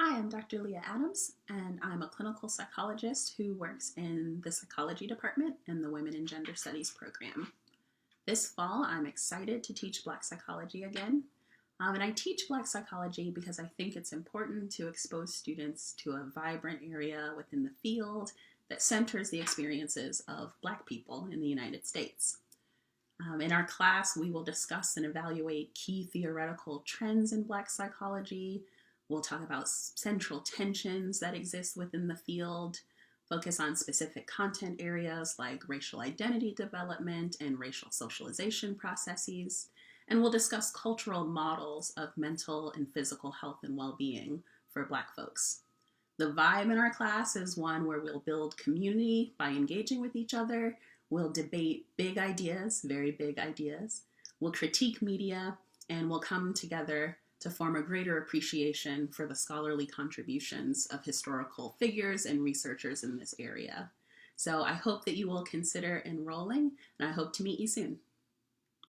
Hi, I'm Dr. Leah Adams, and I'm a clinical psychologist who works in the psychology department in the Women and Gender Studies program. This fall, I'm excited to teach Black psychology again. And I teach Black psychology because I think it's important to expose students to a vibrant area within the field that centers the experiences of Black people in the United States. In our class, we will discuss and evaluate key theoretical trends in Black psychology. We'll talk about central tensions that exist within the field, focus on specific content areas like racial identity development and racial socialization processes, and we'll discuss cultural models of mental and physical health and well-being for Black folks. The vibe in our class is one where we'll build community by engaging with each other. We'll debate big ideas, very big ideas. We'll critique media, and we'll come together to form a greater appreciation for the scholarly contributions of historical figures and researchers in this area. So I hope that you will consider enrolling, and I hope to meet you soon.